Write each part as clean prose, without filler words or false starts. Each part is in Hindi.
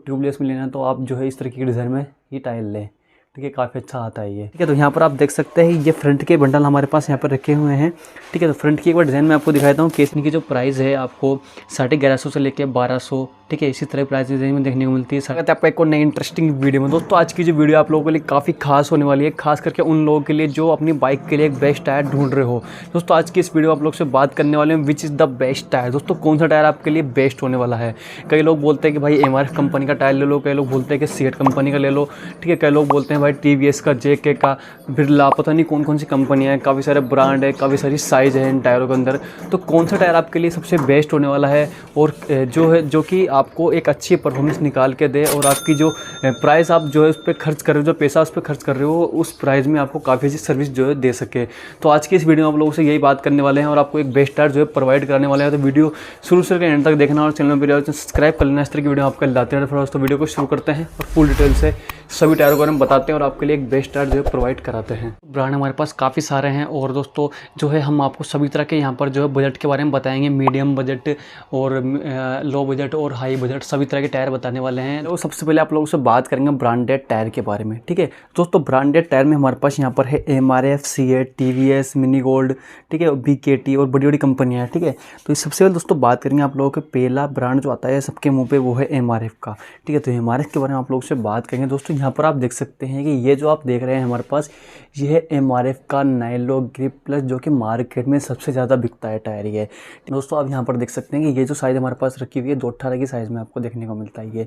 ट्यूबलेस में लेना है तो आप जो है इस तरीके के डिज़ाइन में ये टायर लें। ठीक है, काफ़ी अच्छा आता है ये। ठीक है, तो यहाँ पर आप देख सकते हैं ये फ्रंट के बंडल हमारे पास यहाँ पर रखे हुए हैं। ठीक है, तो फ्रंट की एक बार डिज़ाइन मैं आपको दिखा देता हूँ। केस की जो प्राइस है आपको 1150 से लेके 1200, ठीक है, इसी तरह प्राइस रेंज में देखने को मिलती है। स्वागत है आपका एक और नई इंटरेस्टिंग वीडियो में। दोस्तों आज की जो वीडियो आप लोगों के लिए काफ़ी खास होने वाली है, खास करके उन लोगों के लिए जो अपनी बाइक के लिए एक बेस्ट टायर ढूंढ रहे हो। दोस्तों आज की इस वीडियो आप लोग से बात करने वाले हैं which is the best tyre. दोस्तों कौन सा टायर आपके लिए बेस्ट होने वाला है। कई लोग बोलते हैं कि भाई MRF कंपनी का टायर ले लो, कई लोग बोलते हैं कि सीएट कंपनी का ले लो। ठीक है, कई लोग बोलते हैं भाई TVS का, JK का, बिरला, पता नहीं कौन कौन सी कंपनियाँ हैं, काफ़ी सारे ब्रांड है, काफ़ी सारी साइज़ है इन टायरों के अंदर। तो कौन सा टायर आपके लिए सबसे बेस्ट होने वाला है और जो कि आपको एक अच्छी परफॉर्मेंस निकाल के दे और आपकी जो प्राइस आप जो है उस पर खर्च कर रहे हो, जो पैसा उस पर खर्च कर रहे हो, उस प्राइस में आपको काफ़ी अच्छी सर्विस जो है दे सके। तो आज की इस वीडियो में आप लोगों से यही बात करने वाले हैं और आपको एक बेस्ट टायर जो है प्रोवाइड करने वाले हैं। तो वीडियो शुरू से एंड तक देखना और चैनल पर सब्सक्राइब कर लेना। इस तरह की वीडियो आपको लाते हैं। तो वीडियो को शुरू करते हैं और फुल डिटेल से सभी टायरों के बारे में बताते हैं और आपके लिए एक बेस्ट टायर जो है प्रोवाइड कराते हैं। ब्रांड हमारे पास काफ़ी सारे हैं और दोस्तों जो है हम आपको सभी तरह के यहाँ पर जो है बजट के बारे में बताएंगे। मीडियम बजट और लो बजट और हाई बजट सभी तरह के टायर बताने वाले हैं। तो सबसे पहले आप लोगों से बात करेंगे ब्रांडेड टायर के बारे में। ठीक है दोस्तों, ब्रांडेड टायर में हमारे पास यहाँ पर है MRF, CEAT, TVS, mini gold, ठीक है, BKT और बड़ी बड़ी कंपनियाँ हैं। ठीक है, तो सबसे पहले दोस्तों बात करेंगे आप लोगों के पहला ब्रांड जो आता है सबके मुँह पे, वो है MRF का। ठीक है, तो MRF के बारे में आप लोगों से बात करेंगे। दोस्तों यहाँ पर आप देख सकते हैं कि ये जो आप देख रहे हैं हमारे पास, ये है MRF का नाइलो ग्रिप प्लस, जो कि मार्केट में सबसे ज़्यादा बिकता है टायर ये। दोस्तों आप यहाँ पर देख सकते हैं कि ये जो साइज़ हमारे पास रखी हुई है 218 की साइज़ में आपको देखने को मिलता है ये।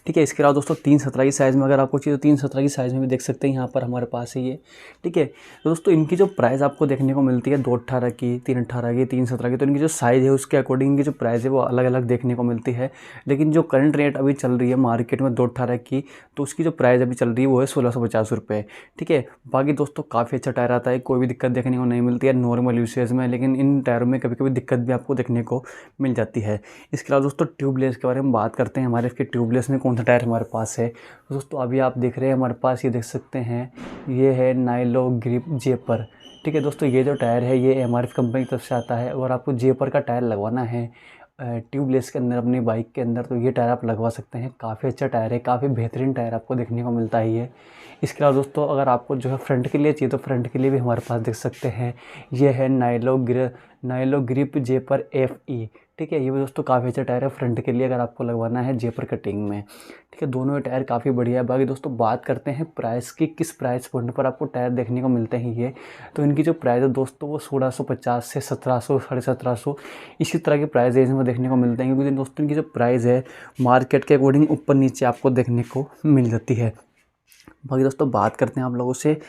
ठीक है, इसके अलावा दोस्तों 317 की साइज़ में अगर आपको चाहिए तो 317 की साइज़ में भी देख सकते हैं यहाँ पर हमारे पास है ये। ठीक है, तो दोस्तों इनकी जो प्राइस आपको देखने को मिलती है 218 की, 318 की, 317 की, तो इनकी जो साइज़ है उसके अकॉर्डिंग इनकी जो प्राइस है वो अलग अलग देखने को मिलती है। लेकिन जो करंट रेट अभी चल रही है मार्केट में 218 की, तो उसकी जो प्राइस अभी चल रही है वो है 1650 रुपये। ठीक है, बाकी दोस्तों काफ़ी अच्छा टायर आता है, कोई भी दिक्कत देखने को नहीं मिलती है नॉर्मल यूसेज में, लेकिन इन टायरों में कभी कभी दिक्कत भी आपको देखने को मिल जाती है। इसके अलावा दोस्तों ट्यूबलेस के बारे में बात करते हैं। हमारे इसके ट्यूबलेस में कौन सा टायर हमारे पास है। तो दोस्तों अभी आप देख रहे हैं हमारे पास, ये देख सकते हैं, ये है नाइलो ग्रिप जेपर। ठीक है दोस्तों, ये जो टायर है ये MRF कंपनी की तरफ से आता है और आपको जेपर का टायर लगवाना है ट्यूबलेस के अंदर अपनी बाइक के अंदर, तो ये टायर आप लगवा सकते हैं। काफ़ी अच्छा टायर है, काफ़ी बेहतरीन टायर आपको देखने को मिलता है ये। इसके अलावा दोस्तों अगर आपको जो है फ्रंट के लिए चाहिए तो फ्रंट के लिए भी हमारे पास देख सकते हैं, ये है नाइलो ग्रिप जेपर FE। ठीक है, ये भी दोस्तों काफ़ी अच्छा टायर है फ्रंट के लिए अगर आपको लगवाना है जेपर कटिंग में। ठीक है, दोनों टायर काफ़ी बढ़िया है। बाकी दोस्तों बात करते हैं प्राइस की, किस प्राइस पॉइंट पर आपको टायर देखने को मिलते हैं ये। तो इनकी जो प्राइस है दोस्तों वो 1650 से 1700, 1750 इसी तरह के प्राइस रेंज में देखने को मिलते हैं, क्योंकि दोस्तों इनकी जो प्राइस है मार्केट के अकॉर्डिंग ऊपर नीचे आपको देखने को मिल जाती है। बाकी दोस्तों बात करते हैं आप लोगों से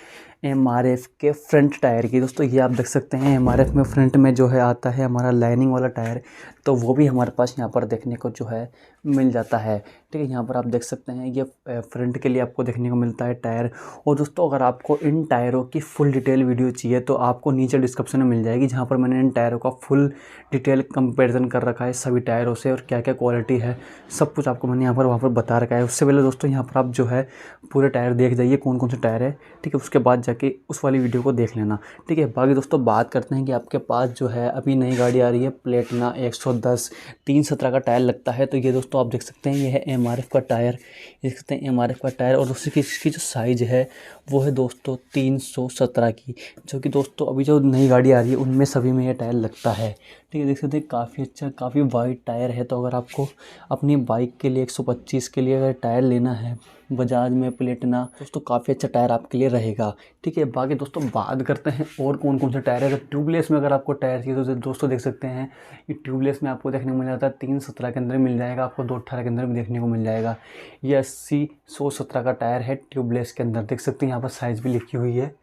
MRF के फ्रंट टायर की। दोस्तों ये आप देख सकते हैं MRF में फ्रंट में जो है आता है हमारा लाइनिंग वाला टायर, तो वो भी हमारे पास यहाँ पर देखने को जो है मिल जाता है। ठीक है, यहाँ पर आप देख सकते हैं ये फ्रंट के लिए आपको देखने को मिलता है टायर। और दोस्तों अगर आपको इन टायरों की फुल डिटेल वीडियो चाहिए तो आपको नीचे डिस्क्रिप्शन में मिल जाएगी, जहाँ पर मैंने इन टायरों का फुल डिटेल कंपेरिजन कर रखा है सभी टायरों से और क्या क्या क्वालिटी है सब कुछ आपको मैंने यहाँ पर वहाँ पर बता रखा है। उससे पहले दोस्तों यहाँ पर आप जो है पूरे टायर देख जाइए कौन कौन से टायर है। ठीक है, उसके बाद जाके उस वाली वीडियो को देख लेना। ठीक है, बाकी दोस्तों बात करते हैं कि आपके पास जो है अभी नई गाड़ी आ रही है प्लेटिना 110 317 का टायर लगता है। तो ये दोस्तों आप देख सकते हैं ये है MRF का टायर, देख सकते हैं MRF का टायर। और दोस्तों इसकी जो साइज़ है वो है दोस्तों 317 की, जो कि दोस्तों अभी जो नई गाड़ी आ रही है उनमें सभी में ये टायर लगता है। ठीक है, देख सकते हैं काफ़ी अच्छा, काफ़ी वाइड टायर है। तो अगर आपको अपनी बाइक के लिए 125 के लिए अगर टायर लेना है बजाज में प्लेटिना, दोस्तों काफ़ी अच्छा टायर आपके लिए रहेगा। ठीक है, बाकी दोस्तों बात करते हैं और कौन कौन से टायर है। तो ट्यूबलेस में अगर आपको टायर चाहिए तो दोस्तों देख सकते हैं ये ट्यूबलेस में आपको देखने को मिल जाता है 317 के अंदर मिल जाएगा, आपको 218 के अंदर भी देखने को मिल जाएगा। ये 80/117 का टायर है ट्यूबलेस के अंदर, देख सकते हैं यहाँ पर साइज़ भी लिखी हुई है।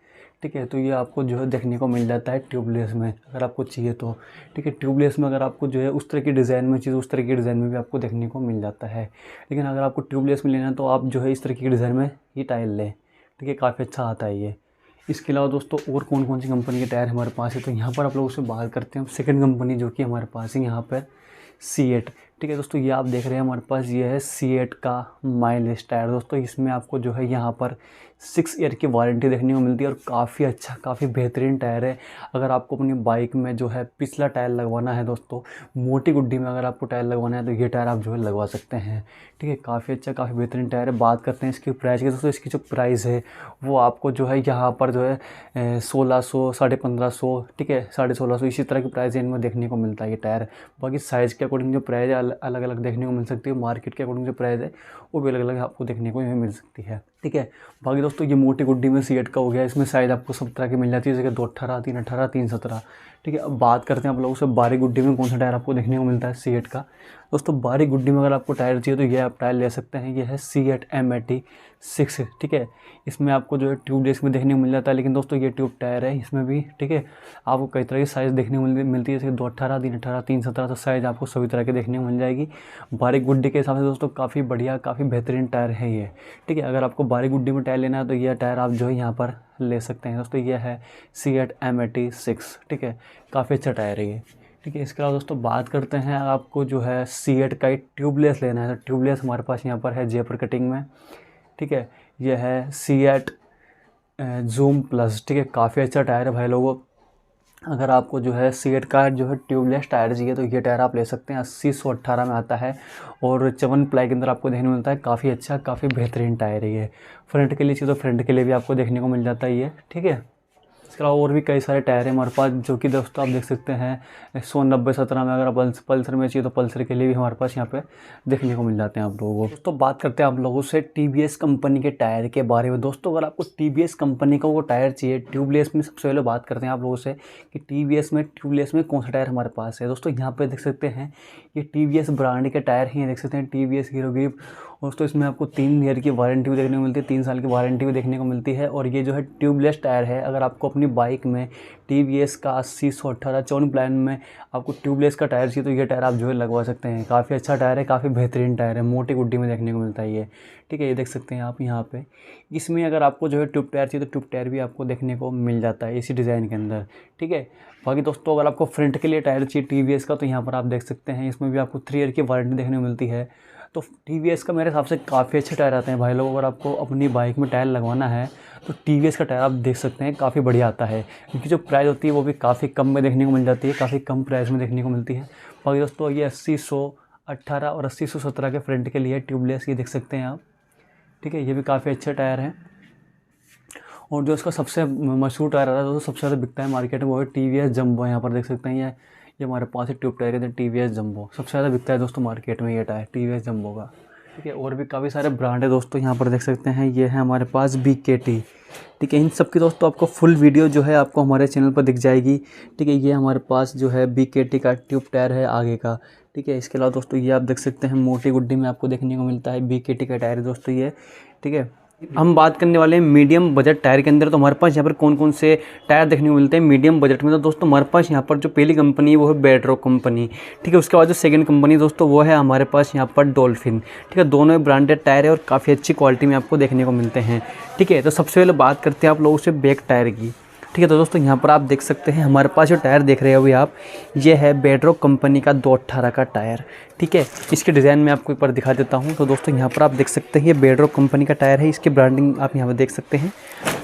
ठीक है, तो ये आपको जो है देखने को मिल जाता है ट्यूबलेस में अगर आपको चाहिए तो। ठीक है, ट्यूबलेस में अगर आपको जो है उस तरह की डिज़ाइन में चाहिए उस तरह की डिज़ाइन में भी आपको देखने को मिल जाता है। लेकिन अगर आपको ट्यूबलेस में लेना है तो आप जो है इस तरह की डिज़ाइन में ये टायर लें। ठीक है, काफ़ी अच्छा आता है ये। इसके अलावा दोस्तों और कौन कौन सी कंपनी के टायर हमारे पास है, तो यहाँ पर आप लोगों से बात करते हैं सेकंड कंपनी जो कि हमारे पास है यहाँ पर सीएट। ठीक है दोस्तों, ये आप देख रहे हैं हमारे पास ये है C8 का माइलेज टायर दोस्तों। इसमें आपको जो है यहाँ पर 6 ईयर की वारंटी देखने को मिलती है और काफ़ी अच्छा, काफ़ी बेहतरीन टायर है। अगर आपको अपनी बाइक में जो है पिछला टायर लगवाना है दोस्तों, मोटी गुड्डी में अगर आपको टायर लगवाना है तो ये टायर आप जो है लगवा सकते हैं। ठीक है, काफ़ी अच्छा, काफ़ी बेहतरीन टायर है। बात करते हैं इसकी प्राइस की दोस्तों। इसकी जो प्राइस है वो आपको जो है यहाँ पर जो है 1600, 1550, ठीक है 1650 इसी तरह की प्राइस इनमें देखने को मिलता है ये टायर। बाकी साइज़ के अकॉर्डिंग जो प्राइस है अलग अलग देखने को मिल सकती है। मार्केट के अकॉर्डिंग जो प्राइस है वो भी अलग अलग आपको देखने को मिल सकती है। ठीक है, बाकी दोस्तों ये मोटी गुड्डी में C8 का हो गया। इसमें साइज़ आपको सब तरह की मिल जाती है, जैसे कि 218, 318, 317। ठीक है, अब बात करते हैं आप लोगों से बारीक गुड्डी में कौन सा टायर आपको देखने को मिलता है C8 का। दोस्तों बारीक गुड्डी में अगर आपको टायर चाहिए तो ये आप टायर ले सकते हैं। ये है C8 M86। ठीक है, इसमें आपको जो है ट्यूबलेस में देखने को मिल जाता है, लेकिन दोस्तों ये ट्यूब टायर है इसमें भी। ठीक है, आपको कई तरह की साइज़ देखने को मिलती है, जैसे 218, 318, 317। तो साइज़ आपको सभी तरह के देखने को मिल जाएगी। बारीक गुड्डी के हिसाब से दोस्तों काफ़ी बढ़िया, काफ़ी बेहतरीन टायर है ये। ठीक है, अगर आपको बारीक गुड्डी में टायर लेना है तो यह टायर आप जो है यहाँ पर ले सकते हैं दोस्तों। यह है C8 M86। ठीक है, काफ़ी अच्छा टायर है ये। ठीक है, इसके अलावा दोस्तों बात करते हैं आपको जो है C8 का एक ट्यूबलेस लेना है तो ट्यूबलेस हमारे पास यहाँ पर है जयपुर कटिंग में। ठीक है, यह है C8 Zoom Plus। ठीक है, काफ़ी अच्छा टायर है भाई लोगों। अगर आपको जो है C8 का जो है ट्यूबलेस टायर चाहिए तो ये टायर आप ले सकते हैं। 80-118 में आता है और 54 प्लाई के अंदर आपको देखने को मिलता है। काफ़ी अच्छा, काफ़ी बेहतरीन टायर है ये। फ्रंट के लिए चाहिए तो फ्रंट के लिए भी आपको देखने को मिल जाता है ये। ठीक है, इसके अलावा और भी कई सारे टायर हैं हमारे पास, जो कि दोस्तों आप देख सकते हैं 190-17 में। अगर पल्सर में चाहिए तो पल्सर के लिए भी हमारे पास यहाँ पे देखने को मिल जाते हैं आप लोगों को। दोस्तों बात करते हैं आप लोगों से TVS कंपनी के टायर के बारे में। दोस्तों अगर आपको TVS कंपनी का वो टायर चाहिए ट्यूबलेस में, सबसे पहले बात करते हैं आप लोगों से कि TVS में ट्यूबलेस में कौन सा टायर हमारे पास है। दोस्तों यहाँ पर देख सकते हैं ये TVS ब्रांड के टायर हैं, देख सकते हैं TVS हीरो ग्रिप। दोस्तों इसमें आपको 3 ईयर की वारंटी भी देखने को मिलती है, 3 साल की वारंटी भी देखने को मिलती है। और ये जो है ट्यूबलेस टायर है। अगर आपको अपनी बाइक में TVS का 80-118 54 प्लान में आपको ट्यूबलेस का टायर चाहिए तो ये टायर आप जो है लगवा सकते हैं। काफ़ी अच्छा टायर है, काफ़ी बेहतरीन टायर है, मोटी गुड्डी में देखने को मिलता है ये। ठीक है, ये देख सकते हैं आप यहाँ पे। इसमें अगर आपको जो है ट्यूब टायर चाहिए तो ट्यूब टायर भी आपको देखने को मिल जाता है इसी डिज़ाइन के अंदर। ठीक है, बाकी दोस्तों अगर आपको फ्रंट के लिए टायर चाहिए TVS का तो यहाँ पर आप देख सकते हैं इसमें भी आपको 3 ईयर की वारंटी देखने को मिलती है। तो TVS का मेरे हिसाब से काफ़ी अच्छे टायर आते हैं भाई लोग। अगर आपको अपनी बाइक में टायर लगवाना है तो TVS का टायर आप देख सकते हैं, काफ़ी बढ़िया आता है। इनकी जो प्राइस होती है वो भी काफ़ी कम में देखने को मिल जाती है, काफ़ी कम प्राइस में देखने को मिलती है। बाकी दोस्तों ये 80-118 और 80-117 के फ्रंट के लिए ट्यूबलेस ये देख सकते हैं आप। ठीक है, ये भी काफ़ी अच्छे टायर हैं। और जो इसका सबसे मशहूर टायर आता है दोस्तों, सबसे ज़्यादा बिकता है मार्केट में, वो है TVS जंबो। यहाँ पर देख सकते हैं ये हमारे पास है ट्यूब टायर के अंदर TVS जंबो। सबसे ज़्यादा बिकता है दोस्तों मार्केट में ये टायर TVS जंबो का। ठीक है, और भी काफ़ी सारे ब्रांड है दोस्तों, यहाँ पर देख सकते हैं ये है हमारे पास BKT। ठीक है, इन सब की दोस्तों आपको फुल वीडियो जो है आपको हमारे चैनल पर दिख जाएगी। ठीक है, ये हमारे पास जो है BKT का ट्यूब टायर है आगे का। ठीक है, इसके अलावा दोस्तों ये आप देख सकते हैं मोटी गुड्डी में आपको देखने को मिलता है BKT का टायर दोस्तों ये। ठीक है, हम बात करने वाले हैं मीडियम बजट टायर के अंदर। तो हमारे पास यहाँ पर कौन कौन से टायर देखने को मिलते हैं मीडियम बजट में। तो दोस्तों हमारे पास यहाँ पर जो पहली कंपनी है वो है बेड्रॉक कंपनी। ठीक है, उसके बाद जो सेकंड कंपनी दोस्तों वो है हमारे पास यहाँ पर डॉल्फिन। ठीक है, दोनों ब्रांडेड टायर है और काफ़ी अच्छी क्वालिटी में आपको देखने को मिलते हैं। ठीक है, तो सबसे पहले बात करते हैं आप लोगों से बैक टायर की। ठीक है, तो दोस्तों यहाँ पर आप देख सकते हैं हमारे पास जो टायर देख रहे हो अभी आप, ये है बेड्रॉक कंपनी का 218 का टायर। ठीक है, इसके डिज़ाइन में आपको एक बार दिखा देता हूँ। तो दोस्तों यहाँ पर आप देख सकते हैं ये बेड्रॉक कंपनी का टायर है, इसकी ब्रांडिंग आप यहाँ पर देख सकते हैं।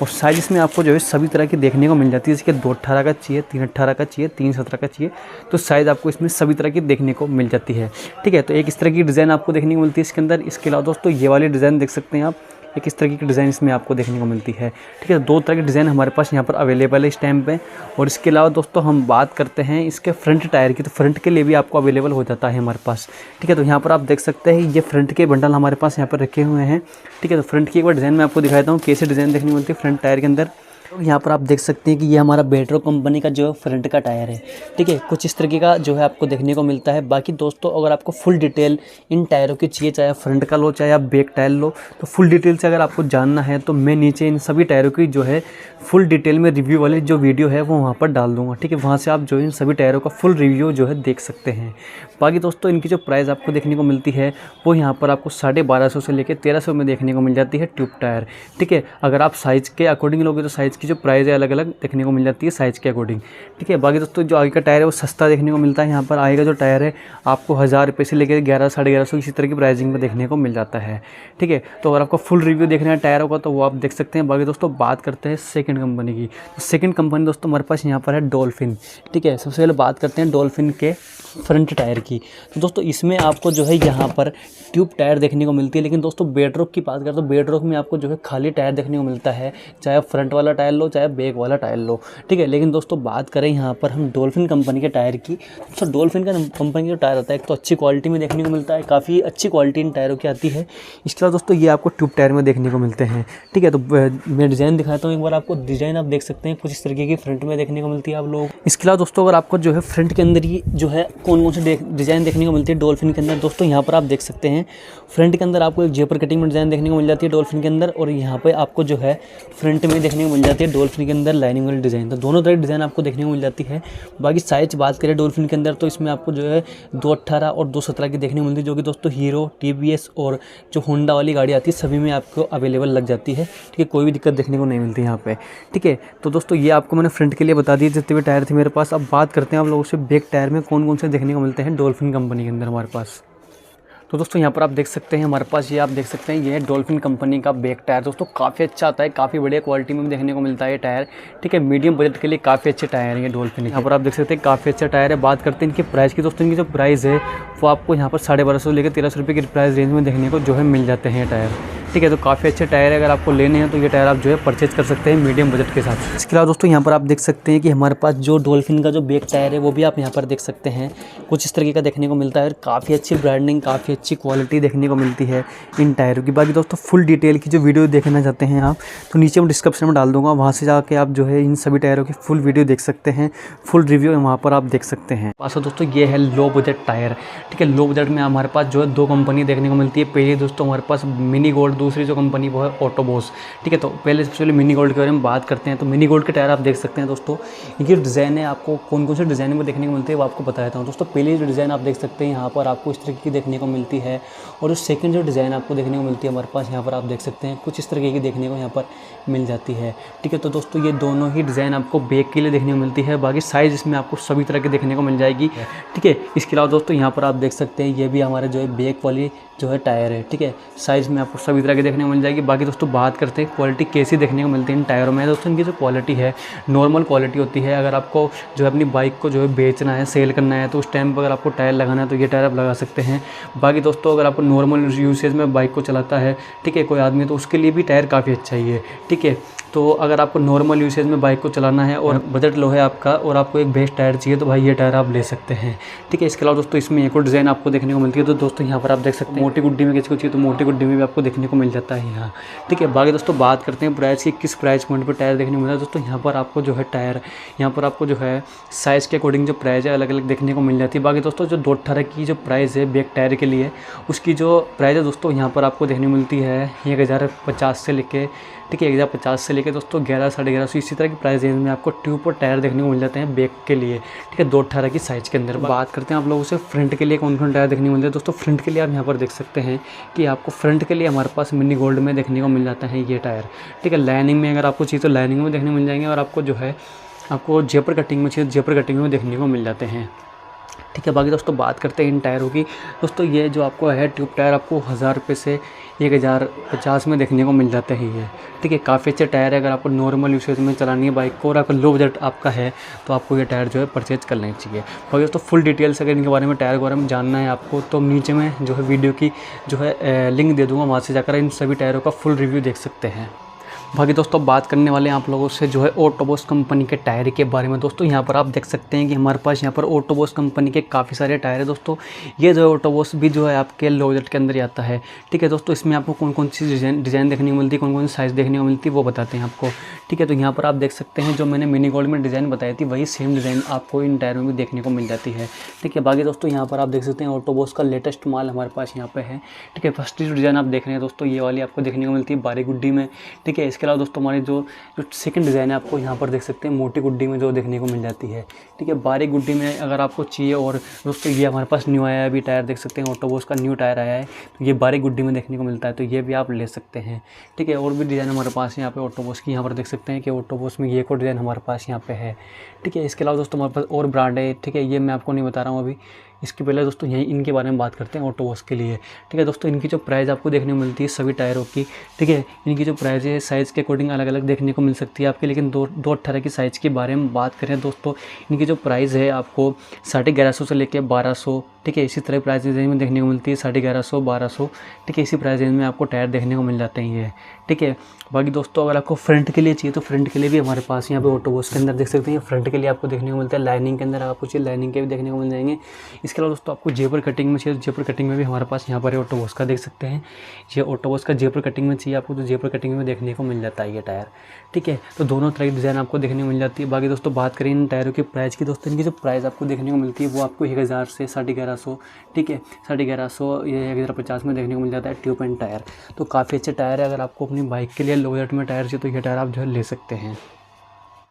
और साइज़ इसमें आपको जो है सभी तरह की देखने को मिल जाती है, जैसे कि 218 का चाहिए, 318 का चाहिए, 317 का चाहिए। तो साइज़ आपको इसमें सभी तरह की देखने को मिल जाती है। ठीक है, तो एक इस तरह की डिज़ाइन आपको देखने को मिलती है इसके अंदर। इसके अलावा दोस्तों ये वाली डिज़ाइन देख सकते हैं आप, एक इस तरह की डिज़ाइन इसमें आपको देखने को मिलती है। ठीक है, 2 तरह की डिज़ाइन हमारे पास यहाँ पर अवेलेबल है इस टाइम पे। और इसके अलावा दोस्तों हम बात करते हैं इसके फ्रंट टायर की, तो फ्रंट के लिए भी आपको अवेलेबल हो जाता है हमारे पास। ठीक है, तो यहाँ पर आप देख सकते हैं ये फ्रंट के बंडल हमारे पास यहाँ पर रखे हुए हैं। ठीक है, तो फ्रंट की एक बार डिज़ाइन मैं आपको दिखाता हूँ कैसे डिज़ाइन देखने को मिलती है फ्रंट टायर के अंदर। तो यहाँ पर आप देख सकते हैं कि ये हमारा बेड्रॉक कंपनी का जो है फ्रंट का टायर है। ठीक है, कुछ इस तरीके का जो है आपको देखने को मिलता है। बाकी दोस्तों अगर आपको फुल डिटेल इन टायरों की चाहिए, चाहे फ्रंट का लो चाहे आप बैक टायर लो, तो फुल डिटेल से अगर आपको जानना है तो मैं नीचे इन सभी टायरों की जो है फुल डिटेल में रिव्यू वाली जो वीडियो है वो वहाँ पर डाल दूँगा। ठीक है, वहाँ से आप जो इन सभी टायरों का फुल रिव्यू जो है देख सकते हैं। बाकी दोस्तों इनकी जो प्राइस आपको देखने को मिलती है वो यहाँ पर आपको 1250 से लेकर 1300 में देखने को मिल जाती है ट्यूब टायर। ठीक है, अगर आप साइज़ के अकॉर्डिंग लोगे तो साइज़ इसकी जो प्राइस है अलग अलग देखने को मिल जाती है साइज़ के अकॉर्डिंग। ठीक है, बाकी दोस्तों जो आगे का टायर है वो सस्ता देखने को मिलता है। यहाँ पर आगे का जो टायर है आपको 1000 रुपये से लेकर 1100 साढ़े 1100 इसी तरह की प्राइसिंग में देखने को मिल जाता है। ठीक है, तो अगर आपको फुल रिव्यू देखना है टायरों का तो वो आप देख सकते हैं। बाकी दोस्तों बात करते हैं सेकंड कंपनी की। तो सेकंड कंपनी दोस्तों हमारे पास यहाँ पर है डॉल्फिन। ठीक है, सबसे पहले बात करते हैं डॉल्फिन के फ्रंट टायर की। तो दोस्तों इसमें आपको जो है यहाँ पर ट्यूब टायर देखने को मिलती है, लेकिन दोस्तों बेडरॉक की बात करें तो बेडरॉक में आपको जो है खाली टायर देखने को मिलता है, चाहे फ्रंट वाला टायर लो चाहे बैक वाला टायर लो। ठीक है, लेकिन दोस्तों बात करें यहाँ पर हम डॉल्फिन कंपनी के टायर की, तो डॉल्फिन का कंपनी का टायर आता है एक तो अच्छी क्वालिटी में देखने को मिलता है, काफ़ी अच्छी क्वालिटी इन टायरों की आती है। इसके अलावा दोस्तों ये आपको ट्यूब टायर में देखने को मिलते हैं। ठीक है, तो मैं डिज़ाइन दिखाता हूँ एक बार आपको। डिज़ाइन आप देख सकते हैं कुछ इस तरीके की फ्रंट में देखने को मिलती है आप लोग। इसके अलावा दोस्तों अगर आपको जो है फ्रंट के अंदर ही जो है कौन कौन सी डिज़ाइन देखने को मिलती है डॉल्फिन के अंदर, दोस्तों यहाँ पर आप देख सकते हैं फ्रंट के अंदर आपको एक जेपर कटिंग में डिज़ाइन देखने को मिल जाती है डॉल्फिन के अंदर, और यहाँ पे आपको जो है फ्रंट में देखने को मिल जाती है डॉल्फिन के अंदर लाइनिंग वाली डिज़ाइन। तो दोनों तरह की डिज़ाइन आपको देखने को मिल जाती है। बाकी साइज बात करें डॉल्फिन के अंदर तो इसमें आपको जो है 218 और 217 की देखने को मिलती है, जो कि दोस्तों हीरो, TVS और जो होंडा वाली गाड़ी आती है सभी में आपको अवेलेबल लग जाती है। ठीक है, कोई भी दिक्कत देखने को नहीं मिलती यहाँ पे। ठीक है, तो दोस्तों ये आपको मैंने फ्रंट के लिए बता दिए जितने भी टायर थे मेरे पास। अब बात करते हैं आप लोगों से बैक टायर में कौन कौन से देखने को मिलते हैं डॉल्फिन कंपनी के अंदर हमारे पास। तो दोस्तों यहाँ पर आप देख सकते हैं हमारे पास ये आप देख सकते हैं ये है डॉल्फिन कंपनी का बैक टायर। दोस्तों काफ़ी अच्छा आता है, काफ़ी बढ़िया क्वालिटी में भी देखने को मिलता है ये टायर। ठीक है, मीडियम बजट के लिए काफ़ी अच्छे टायर हैं ये डॉल्फिन। यहाँ पर आप देख सकते हैं काफ़ी अच्छा टायर है। बात करते हैं इनकी प्राइस की। दोस्तों इनकी जो प्राइस है वो आपको यहाँ पर 1250 से लेकर 1300 रुपये की प्राइस रेंज में देखने को जो है मिल जाते हैं ये टायर। ठीक है, तो काफ़ी अच्छे टायर है, अगर आपको लेने हैं तो ये टायर आप जो है परचेज कर सकते हैं मीडियम बजट के साथ। इसके अलावा दोस्तों यहाँ पर आप देख सकते हैं कि हमारे पास जो डॉल्फिन का जो बैक टायर है वो भी आप यहाँ पर देख सकते हैं कुछ इस तरीके का देखने को मिलता है, और काफ़ी अच्छी ब्रांडिंग काफ़ी अच्छी क्वालिटी देखने को मिलती है इन टायरों की। बाकी दोस्तों फुल डिटेल की जो वीडियो देखना चाहते हैं आप तो नीचे मैं डिस्क्रिप्शन में डाल दूँगा, वहाँ से जाके आप जो है इन सभी टायरों की फुल वीडियो देख सकते हैं, फुल रिव्यू वहाँ पर आप देख सकते हैं। पास दोस्तों ये है लो बजट टायर। ठीक है, लो बजट में हमारे पास जो है 2 कंपनी देखने को मिलती है। पहले दोस्तों हमारे पास मिनी गोल्ड, दूसरी जो कंपनी वो है ऑटोबॉस। ठीक है, तो पहले सबसे पहले मिनी गोल्ड के बारे में बात करते हैं। तो मिनी गोल्ड के टायर आप देख सकते हैं दोस्तों, इनकी डिज़ाइन है आपको कौन कौन से डिज़ाइन में देखने को मिलती है वो आपको बता देता हूँ। दोस्तों पहली जो डिज़ाइन आप देख सकते हैं यहाँ पर आपको इस तरीके की देखने को मिलती है, और जो सेकंड जो डिज़ाइन आपको देखने को मिलती है हमारे पास यहाँ पर आप देख सकते हैं कुछ इस तरीके की देखने को यहाँ पर मिल जाती है। ठीक है, तो दोस्तों ये दोनों ही डिज़ाइन आपको बैक के लिए देखने को मिलती है। बाकी साइज़ इसमें आपको सभी तरह की देखने को मिल जाएगी। ठीक है, इसके अलावा दोस्तों यहाँ पर आप देख सकते हैं ये भी हमारे जो है बैक वाली जो है टायर है। ठीक है, साइज़ में आपको सभी तरह की देखने को मिल जाएगी। बाकी दोस्तों बात करते हैं क्वालिटी कैसी देखने को मिलती है इन टायरों में। दोस्तों इनकी जो क्वालिटी है नॉर्मल क्वालिटी होती है। अगर आपको जो है अपनी बाइक को जो है बेचना है, सेल करना है, तो उस टाइम पर अगर आपको टायर लगाना है तो ये टायर आप लगा सकते हैं। बाकी दोस्तों अगर आपको नॉर्मल यूसेज में बाइक को चलाता है, ठीक है, कोई आदमी, तो उसके लिए भी टायर काफ़ी अच्छा ही है। ठीक है, तो अगर आपको नॉर्मल यूसेज में बाइक को चलाना है और बजट लो है आपका और आपको एक बेस्ट टायर चाहिए तो भाई ये टायर आप ले सकते हैं। ठीक है, इसके अलावा दोस्तों इसमें एक और डिज़ाइन आपको देखने को मिलती है। तो दोस्तों यहाँ पर आप देख सकते हैं मोटी गुड्डी में किसी को चाहिए तो मोटी गुड्डी में भी आपको देखने को मिल जाता है यहाँ। ठीक है, बाकी दोस्तों बात करते हैं प्राइस की, किस प्राइस पॉइंट पर टायर देखने को मिलता है। दोस्तों यहाँ पर आपको जो है टायर यहाँ पर आपको जो है साइज़ के अकॉर्डिंग जो प्राइस है अलग अलग देखने को मिल जाती है। बाकी दोस्तों जो 218 की जो प्राइस है बैक टायर के लिए, उसकी जो प्राइस है दोस्तों यहाँ पर आपको देखने को मिलती है 1050 से लेके, ठीक है, 1050 से लेके दोस्तों 1100 साढ़े 1100 इसी तरह की प्राइस रेंज में आपको ट्यूब और टायर देखने को मिल जाते हैं बैक के लिए। ठीक है, 218 की साइज़ के अंदर। बात करते हैं आप लोगों से फ्रंट के लिए कौन कौन टायर देखने को मिलते हैं। दोस्तों फ्रंट के लिए आप यहाँ पर देख सकते हैं कि आपको फ्रंट के लिए हमारे पास मिनी गोल्ड में देखने को मिल जाता है ये टायर। ठीक है, लाइनिंग में अगर आपको चाहिए तो लाइनिंग में देखने को मिल जाएंगे, और आपको जो है आपको जेपर कटिंग में चाहिए जेपर कटिंग में देखने को मिल जाते हैं। ठीक है, बाकी दोस्तों बात करते हैं इन टायरों की। दोस्तों ये जो आपको है ट्यूब टायर आपको 1000 रुपये से 1050 में देखने को मिल जाते हैं ये। ठीक है, काफ़ी अच्छे टायर है। अगर आपको नॉर्मल यूसेज में चलानी है बाइक को और आपका लो बजट आपका है तो आपको ये टायर जो है परचेज कर लेना चाहिए। बाकी दोस्तों फुल डिटेल्स अगर इनके बारे में टायर के बारे में जानना है आपको तो नीचे में जो है वीडियो की जो है लिंक दे दूँगा, वहाँ से जाकर इन सभी टायरों का फुल रिव्यू देख सकते हैं। बाकी दोस्तों बात करने वाले हैं आप लोगों से जो है ऑटोबॉस कंपनी के टायर के बारे में। दोस्तों यहाँ पर आप देख सकते हैं कि हमारे पास यहाँ पर ऑटोबॉस कंपनी के काफ़ी सारे टायर है। दोस्तों ये जो है ऑटोबॉस भी जो है आपके लो बजट के अंदर ही आता है। ठीक है, दोस्तों इसमें आपको कौन कौन सी डिज़ाइन देखने को मिलती है, कौन कौन सी साइज़ देखने को मिलती है वो बताते हैं आपको। ठीक है, तो यहाँ पर आप देख सकते हैं जो मैंने मिनी गोल्ड में डिज़ाइन बताई थी वही सेम डिज़ाइन आपको इन टायरों में देखने को मिल जाती है। ठीक है, बाकी दोस्तों यहाँ पर आप देख सकते हैं ऑटोबॉस का लेटेस्ट माल हमारे पास यहाँ पे है। ठीक है, फर्स्ट जो डिज़ाइन आप देख रहे हैं दोस्तों ये वाली आपको देखने को मिलती है बारी गुड्डी में। ठीक है, इसके इसके अलावा दोस्तों हमारी जो सेकंड डिज़ाइन है आपको यहाँ पर देख सकते हैं मोटी गुड्डी में जो देखने को मिल जाती है। ठीक है, बारीक गुड्डी में अगर आपको चाहिए, और दोस्तों ये हमारे पास न्यू आया है अभी टायर, देख सकते हैं ऑटोबॉस का न्यू टायर आया है, तो ये बारीक गुड्डी में देखने को मिलता है, तो ये भी आप ले सकते हैं। ठीक है, और भी डिज़ाइन हमारे पास यहाँ पे ऑटोबॉस की, यहाँ पर देख सकते हैं कि ऑटोबॉस में ये एक और डिज़ाइन हमारे पास यहाँ पे है। ठीक है, इसके अलावा दोस्तों हमारे पास और ब्रांड है। ठीक है, ये मैं आपको नहीं बता रहा हूँ अभी, इसके पहले दोस्तों यही इनके बारे में बात करते हैं ऑटोबॉस के लिए। ठीक है दोस्तों, इनकी जो प्राइस आपको देखने को मिलती है सभी टायरों की, ठीक है, इनकी जो प्राइस है साइज़ के अकॉर्डिंग अलग अलग देखने को मिल सकती है आपके, लेकिन 218 की साइज़ के बारे में बात करें दोस्तों, इनकी जो प्राइस है आपको 1150 से लेकर 1200, ठीक है, इसी तरह प्राइस रेंज में देखने को मिलती है 1150 1200। ठीक है, इसी प्राइस रेंज में आपको टायर देखने को मिल जाते हैं ये। ठीक है, बाकी दोस्तों अगर आपको फ्रंट के लिए चाहिए तो फ्रंट के लिए भी हमारे पास यहाँ पे ऑटोबॉस के अंदर देख सकते हैं फ्रंट के लिए आपको देखने को मिलता है, लाइनिंग के अंदर आपको चाहिए लाइनिंग के भी देखने को मिल जाएंगे। इसके अलावा दोस्तों आपको जेपर कटिंग में चाहिए, जेपर कटिंग में भी हमारे पास यहाँ पर ऑटोबॉस का देख सकते हैं, ये ऑटोबॉस का जेपर कटिंग में चाहिए आपको तो जेपर कटिंग में देखने को मिल जाता है ये टायर। ठीक है, तो दोनों तरह की डिज़ाइन आपको देखने को मिल जाती है। बाकी दोस्तों बात करें इन टायरों की प्राइस की, दोस्तों इनकी जो प्राइस आपको देखने को मिलती है वो आपको 1000 से 1150, ठीक है, 1150 ये 1050 में देखने को मिल जाता है ट्यूब एंड टायर। तो काफ़ी अच्छे टायर है, अगर आपको अपनी बाइक के लिए लो बजट में टायर चाहिए तो ये टायर आप जो है ले सकते हैं।